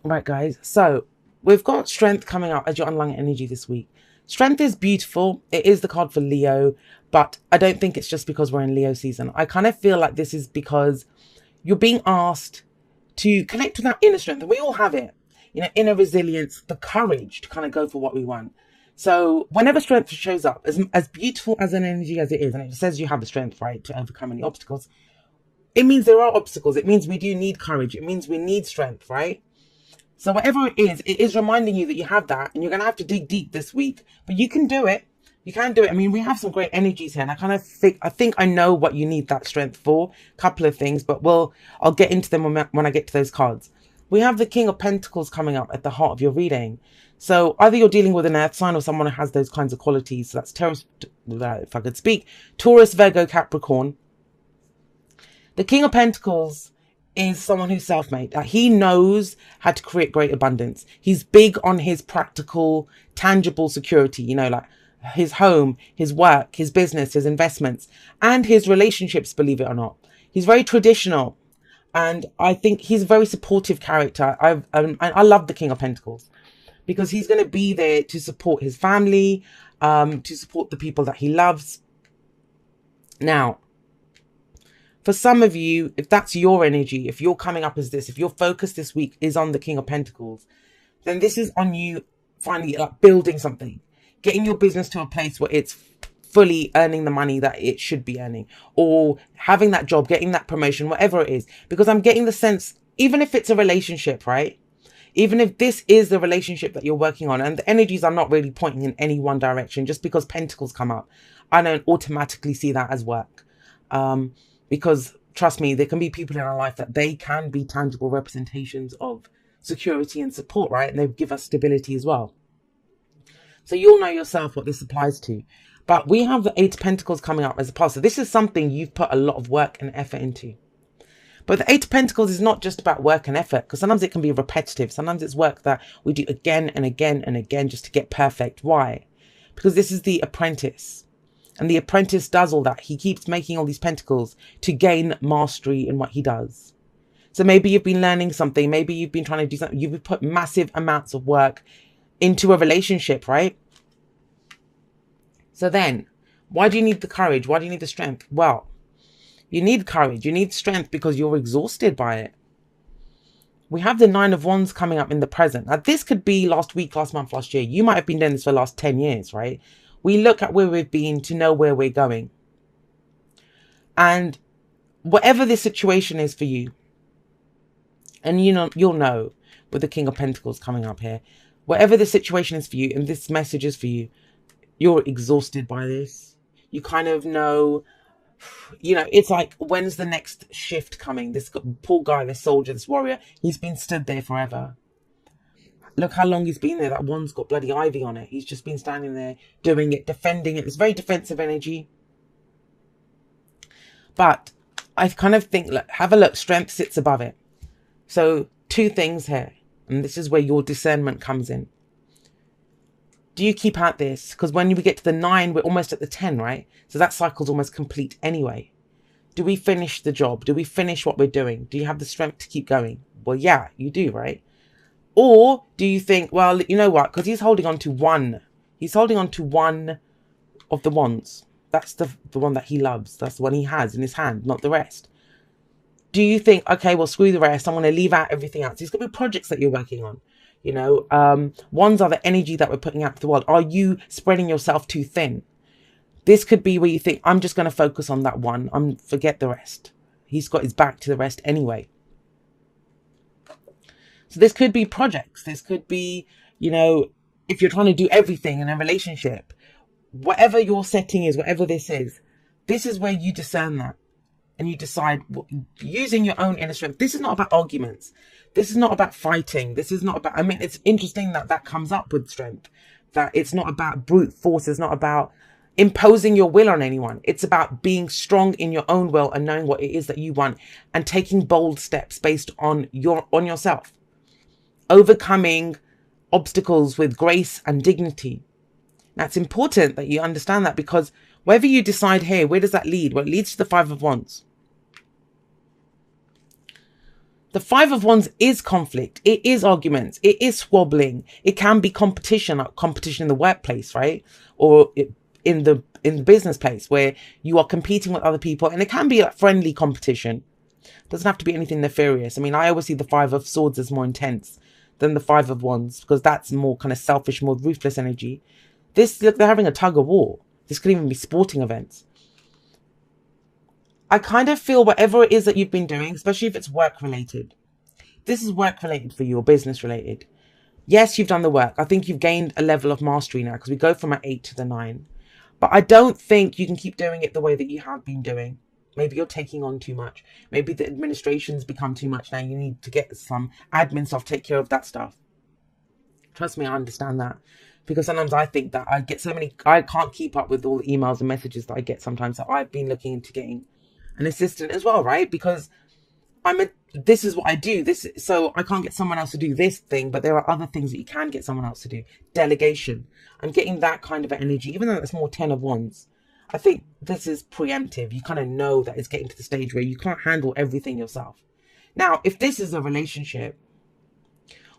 Right, guys. So we've got strength coming up as your underlying energy this week. Strength is beautiful. It is the card for Leo, but I don't think it's just because we're in Leo season. I kind of feel like this is because you're being asked to connect with that inner strength. And we all have it, inner resilience, the courage to kind of go for what we want. So whenever strength shows up, as beautiful as an energy as it is, and it says you have the strength, right, to overcome any obstacles, it means there are obstacles. It means we do need courage. It means we need strength, right? So whatever it is reminding you that you have that, and you're going to have to dig deep this week, but you can do it. You can do it. I mean, we have some great energies here, and I think I know what you need that strength for. A couple of things, but I'll get into them when I get to those cards. We have the King of Pentacles coming up at the heart of your reading. So either you're dealing with an earth sign or someone who has those kinds of qualities. So that's Taurus, if I could speak, Taurus, Virgo, Capricorn. The King of Pentacles is someone who's self-made. He knows how to create great abundance. He's big on his practical, tangible security, like his home, his work, his business, his investments, and his relationships, believe it or not. He's very traditional. And I think he's a very supportive character. I love the King of Pentacles because he's going to be there to support his family, to support the people that he loves. Now, for some of you, if that's your energy, if you're coming up as this, if your focus this week is on the King of Pentacles, then this is on you finally building something, getting your business to a place where it's fully earning the money that it should be earning, or having that job, getting that promotion, whatever it is. Because I'm getting the sense, even if it's a relationship, right? Even if this is the relationship that you're working on, and the energies are not really pointing in any one direction, just because Pentacles come up, I don't automatically see that as work. Because trust me, there can be people in our life that they can be tangible representations of security and support, right? And they give us stability as well. So you'll know yourself what this applies to. But we have the Eight of Pentacles coming up as a plus. So this is something you've put a lot of work and effort into. But the Eight of Pentacles is not just about work and effort, because sometimes it can be repetitive. Sometimes it's work that we do again and again and again just to get perfect. Why? Because this is the apprentice. And the apprentice does all that. He keeps making all these pentacles to gain mastery in what he does. So maybe you've been learning something. Maybe you've been trying to do something. You've put massive amounts of work into a relationship, right? So then, why do you need the courage? Why do you need the strength? Well, you need courage. You need strength because you're exhausted by it. We have the Nine of Wands coming up in the present. Now, this could be last week, last month, last year. You might have been doing this for the last 10 years, right? We look at where we've been to know where we're going. And whatever this situation is for you, and you'll know with the King of Pentacles coming up here, whatever the situation is for you, and this message is for you, you're exhausted by this. You kind of know, it's like, when's the next shift coming? This poor guy, this soldier, this warrior, he's been stood there forever. Look how long he's been there. That one's got bloody ivy on it. He's just been standing there doing it, defending it. It's very defensive energy. But I kind of think, look, have a look. Strength sits above it. So two things here. And this is where your discernment comes in. Do you keep at this? Because when we get to the 9, we're almost at the 10, right? So that cycle's almost complete anyway. Do we finish the job? Do we finish what we're doing? Do you have the strength to keep going? Well, yeah, you do, right? Or do you think, well, you know what? Because he's holding on to one. He's holding on to one of the wands. That's the one that he loves. That's the one he has in his hand, not the rest. Do you think, okay, well, screw the rest. I'm going to leave out everything else. There's going to be projects that you're working on. Wands are the energy that we're putting out to the world. Are you spreading yourself too thin? This could be where you think, I'm just going to focus on that one. Forget the rest. He's got his back to the rest anyway. So this could be projects. This could be, if you're trying to do everything in a relationship, whatever your setting is, whatever this is where you discern that. And you decide, using your own inner strength. This is not about arguments. This is not about fighting. This is not about, it's interesting that comes up with strength. That it's not about brute force. It's not about imposing your will on anyone. It's about being strong in your own will and knowing what it is that you want and taking bold steps based on yourself. Overcoming obstacles with grace and dignity. Now, it's important that you understand that, because wherever you decide here, where does that lead? Well, it leads to the Five of Wands. The Five of Wands is conflict. It is arguments. It is squabbling. It can be competition, like competition in the workplace, right? Or in the business place where you are competing with other people, and it can be a friendly competition. It doesn't have to be anything nefarious. I mean, I always see the Five of Swords as more intense than the Five of Wands because that's more kind of selfish, more ruthless energy. This, look, they're having a tug of war. This could even be sporting events. I kind of feel whatever it is that you've been doing, especially if it's work related, this is work related for you or business related. Yes, you've done the work. I think you've gained a level of mastery now because we go from an 8 to the 9. But I don't think you can keep doing it the way that you have been doing. Maybe you're taking on too much. Maybe the administration's become too much now. You need to get some admin stuff, take care of that stuff. Trust me, I understand that. Because sometimes I think that I get so many, I can't keep up with all the emails and messages that I get sometimes. So I've been looking into getting an assistant as well, right? Because this is what I do. So I can't get someone else to do this thing, but there are other things that you can get someone else to do. Delegation. I'm getting that kind of energy, even though it's more 10 of Wands. I think this is preemptive. You kind of know that it's getting to the stage where you can't handle everything yourself. Now, if this is a relationship,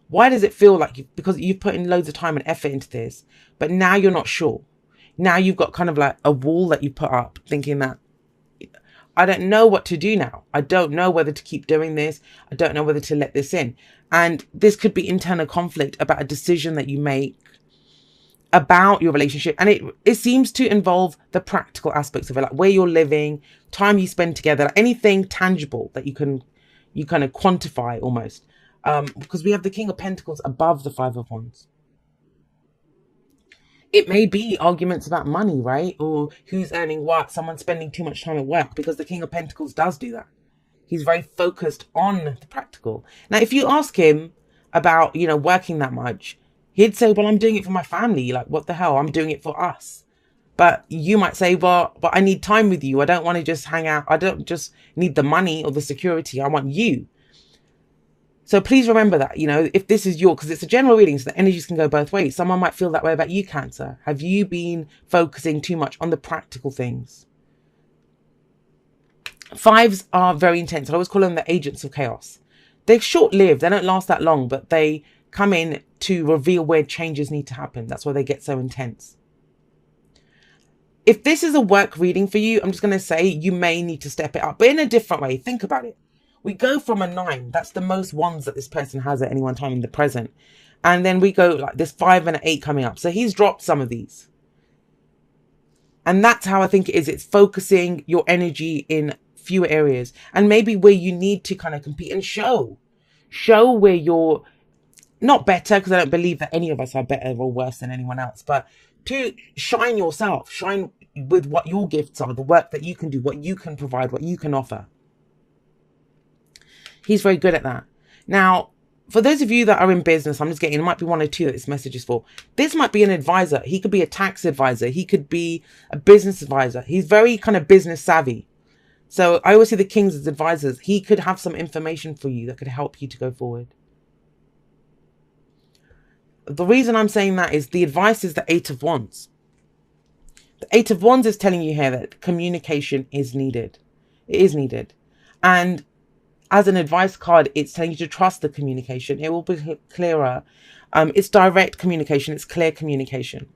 why does it feel like because you've put in loads of time and effort into this, but now you're not sure? Now you've got kind of like a wall that you put up thinking that, I don't know what to do now. I don't know whether to keep doing this. I don't know whether to let this in. And this could be internal conflict about a decision that you make about your relationship. And it seems to involve the practical aspects of it, like where you're living, time you spend together, like anything tangible that you kind of quantify almost. Because we have the King of Pentacles above the Five of Wands. It may be arguments about money, right? Or who's earning what, someone spending too much time at work, because the King of Pentacles does do that. He's very focused on the practical. Now, if you ask him about, working that much, he'd say, well, I'm doing it for my family. Like, what the hell? I'm doing it for us. But you might say, well, but I need time with you. I don't want to just hang out. I don't just need the money or the security. I want you. So please remember that, if this is because it's a general reading, so the energies can go both ways. Someone might feel that way about you, Cancer. Have you been focusing too much on the practical things? Fives are very intense. I always call them the agents of chaos. They're short-lived. They don't last that long, but they come in to reveal where changes need to happen. That's why they get so intense. If this is a work reading for you, I'm just going to say you may need to step it up, but in a different way. Think about it. We go from a 9. That's the most wands that this person has at any one time in the present. And then we go like this 5 and an 8 coming up. So he's dropped some of these. And that's how I think it is. It's focusing your energy in fewer areas. And maybe where you need to kind of compete and show where you're not better, because I don't believe that any of us are better or worse than anyone else. But to shine yourself, shine with what your gifts are, the work that you can do, what you can provide, what you can offer. He's very good at that. Now, for those of you that are in business, I'm just getting, it might be 1 or 2 that this message is for. This might be an advisor. He could be a tax advisor. He could be a business advisor. He's very kind of business savvy. So I always see the kings as advisors. He could have some information for you that could help you to go forward. The reason I'm saying that is the advice is the 8 of Wands. The 8 of Wands is telling you here that communication is needed. It is needed. And as an advice card, it's telling you to trust the communication. It will be clearer. It's direct communication. It's clear communication.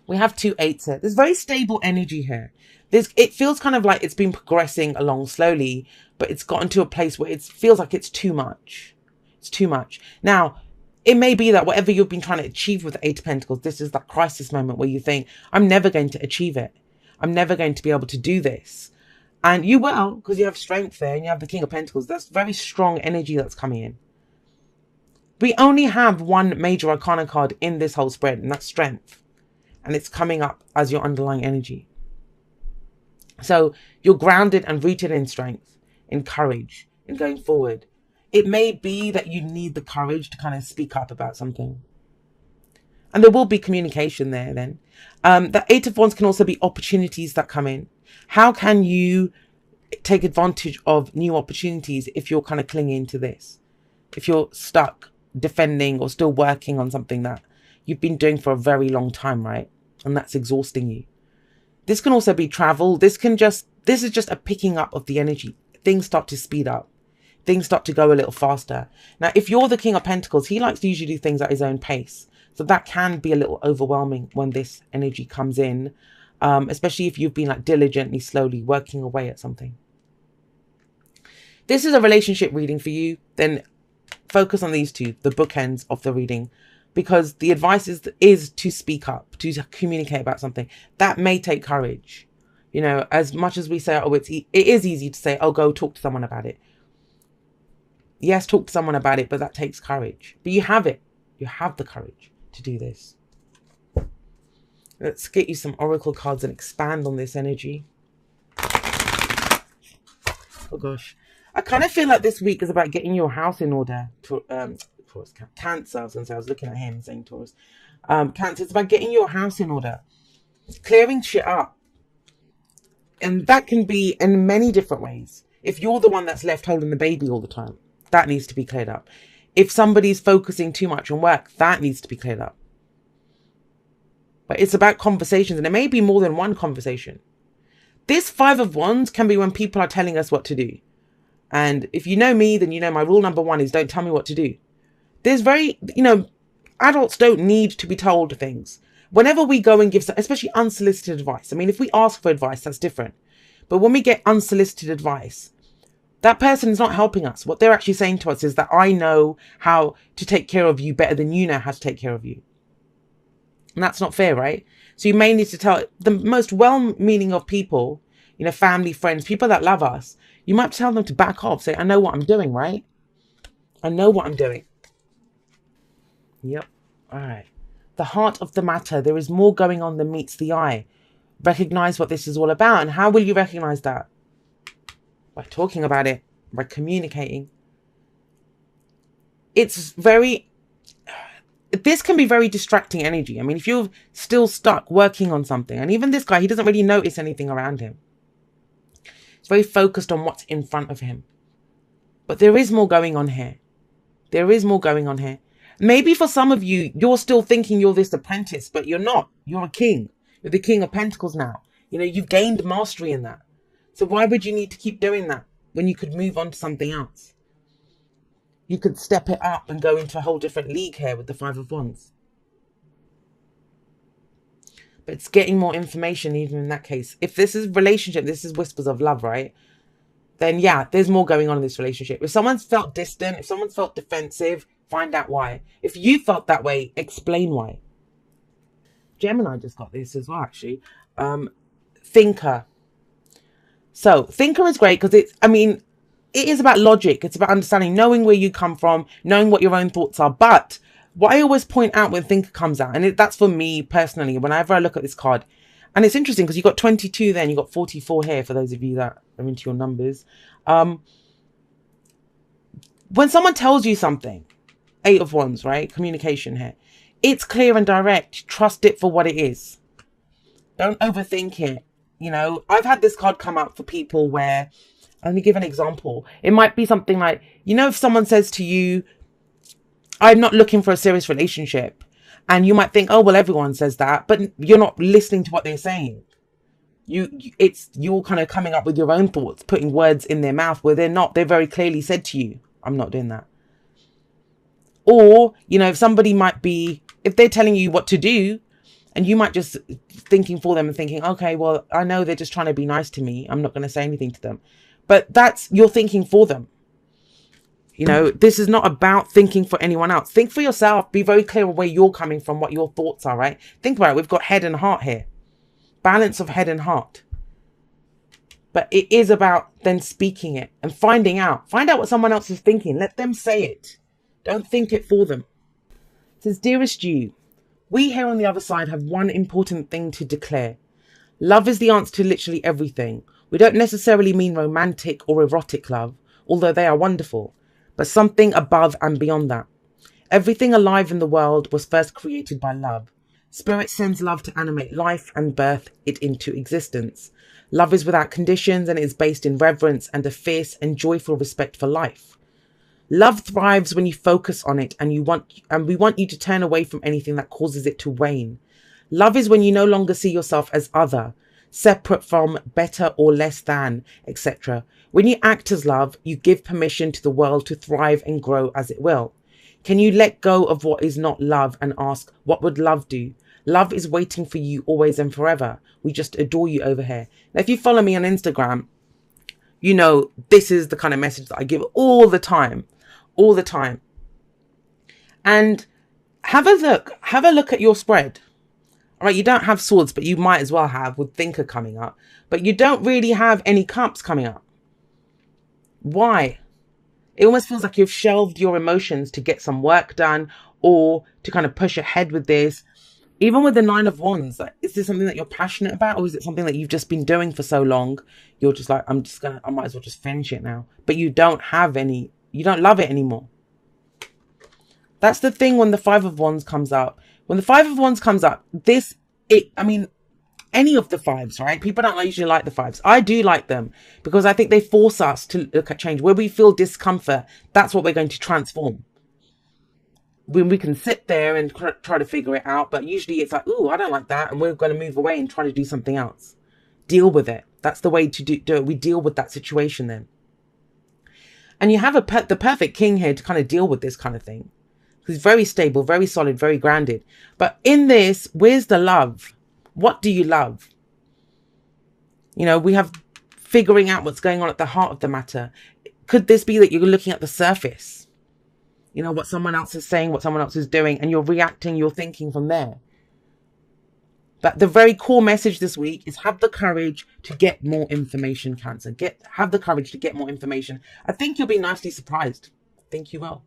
We have 2 8s here. There's very stable energy here. It feels kind of like it's been progressing along slowly, but it's gotten to a place where it feels like it's too much. It's too much. Now, it may be that whatever you've been trying to achieve with the 8 of Pentacles, this is that crisis moment where you think, I'm never going to achieve it. I'm never going to be able to do this. And you will, because you have strength there and you have the King of Pentacles. That's very strong energy that's coming in. We only have 1 major arcana card in this whole spread, and that's strength. And it's coming up as your underlying energy. So you're grounded and rooted in strength, in courage, in going forward. It may be that you need the courage to kind of speak up about something. And there will be communication there then. The 8 of Wands can also be opportunities that come in. How can you take advantage of new opportunities if you're kind of clinging to this? If you're stuck defending or still working on something that you've been doing for a very long time, right? And that's exhausting you. This can also be travel. This is just a picking up of the energy. Things start to speed up. things start to go a little faster. Now, if you're the King of Pentacles, he likes to usually do things at his own pace. So that can be a little overwhelming when this energy comes in, especially if you've been like diligently, slowly working away at something. This is a relationship reading for you. Then focus on these two, the bookends of the reading, because the advice is to speak up, to communicate about something. That may take courage. You know, as much as we say, oh, it is easy to say, oh, go talk to someone about it. Yes, talk to someone about it, but that takes courage. But you have it. You have the courage to do this. Let's get you some oracle cards and expand on this energy. Oh gosh, I kind of feel like this week is about getting your house in order. Taurus, Cancer. I was looking at him saying Taurus. Cancer, it's about getting your house in order, clearing shit up, and that can be in many different ways. If you're the one that's left holding the baby all the time, that needs to be cleared up. If somebody's focusing too much on work, that needs to be cleared up. But it's about conversations, and there may be more than one conversation. This 5 of Wands can be when people are telling us what to do. And if you know me, then you know my rule number 1 is don't tell me what to do. There's adults don't need to be told things. Whenever we go and give, especially unsolicited advice. I mean, if we ask for advice, that's different. But when we get unsolicited advice, that person is not helping us. What they're actually saying to us is that I know how to take care of you better than you know how to take care of you. And that's not fair, right? So you may need to tell the most well-meaning of people, family, friends, people that love us. You might tell them to back off. Say, I know what I'm doing, right? I know what I'm doing. Yep. All right. The heart of the matter. There is more going on than meets the eye. Recognize what this is all about. And how will you recognize that? By talking about it, by communicating. This can be very distracting energy. I mean, if you're still stuck working on something, and even this guy, he doesn't really notice anything around him. He's very focused on what's in front of him. But there is more going on here. There is more going on here. Maybe for some of you, you're still thinking you're this apprentice, but you're not. You're a king. You're the King of Pentacles now. You've gained mastery in that. So why would you need to keep doing that when you could move on to something else? You could step it up and go into a whole different league here with the 5 of Wands. But it's getting more information even in that case. If this is relationship, this is whispers of love, right? Then yeah, there's more going on in this relationship. If someone's felt distant, if someone's felt defensive, find out why. If you felt that way, explain why. Gemini just got this as well, actually. Thinker. So thinker is great because it is about logic. It's about understanding, knowing where you come from, knowing what your own thoughts are. But what I always point out when thinker comes out, and that's for me personally, whenever I look at this card, and it's interesting because you got 22 there and you got 44 here for those of you that are into your numbers. When someone tells you something, 8 of Wands, right? Communication here. It's clear and direct. Trust it for what it is. Don't overthink it. I've had this card come up for people where, let me give an example. It might be something like, if someone says to you, I'm not looking for a serious relationship. And you might think, oh, well, everyone says that. But you're not listening to what they're saying. You're kind of coming up with your own thoughts, putting words in their mouth where they're not. They very clearly said to you, I'm not doing that. Or, if somebody if they're telling you what to do, and you might just thinking for them and thinking, okay, well, I know they're just trying to be nice to me. I'm not going to say anything to them. But you're thinking for them. This is not about thinking for anyone else. Think for yourself. Be very clear where you're coming from, what your thoughts are, right? Think about it. We've got head and heart here. Balance of head and heart. But it is about then speaking it and finding out. Find out what someone else is thinking. Let them say it. Don't think it for them. It says, dearest you, we here on the other side have one important thing to declare. Love is the answer to literally everything. We don't necessarily mean romantic or erotic love, although they are wonderful, but something above and beyond that. Everything alive in the world was first created by love. Spirit sends love to animate life and birth it into existence. Love is without conditions and is based in reverence and a fierce and joyful respect for life. Love thrives when you focus on it and we want you to turn away from anything that causes it to wane. Love is when you no longer see yourself as other. separate from, better or less than, etc. When you act as love, you give permission to the world to thrive and grow as it will. Can you let go of what is not love and ask, what would love do? Love is waiting for you always and forever. We just adore you over here. Now, if you follow me on Instagram, you know this is the kind of message that I give all the time. All the time. And have a look at your spread. All right, you don't have swords, but you might as well have with Thinker coming up. But you don't really have any cups coming up. Why? It almost feels like you've shelved your emotions to get some work done or to kind of push ahead with this. Even with the Nine of Wands, like, is this something that you're passionate about, or is it something that you've just been doing for so long? You're just like, I might as well just finish it now. But you don't love it anymore. That's the thing when the Five of Wands comes up. When the Five of Wands comes up, any of the fives, right? People don't usually like the fives. I do like them because I think they force us to look at change. Where we feel discomfort, that's what we're going to transform. When we can sit there and try to figure it out, but usually it's like, ooh, I don't like that, and we're going to move away and try to do something else. Deal with it. That's the way to do it. We deal with that situation then. And you have the perfect king here to kind of deal with this kind of thing. He's very stable, very solid, very grounded. But in this, where's the love? What do you love? You know, we have figuring out what's going on at the heart of the matter. Could this be that you're looking at the surface? You know, what someone else is saying, what someone else is doing, and you're reacting, you're thinking from there. But the very core message this week is have the courage to get more information, Cancer. Have the courage to get more information. I think you'll be nicely surprised. I think you will.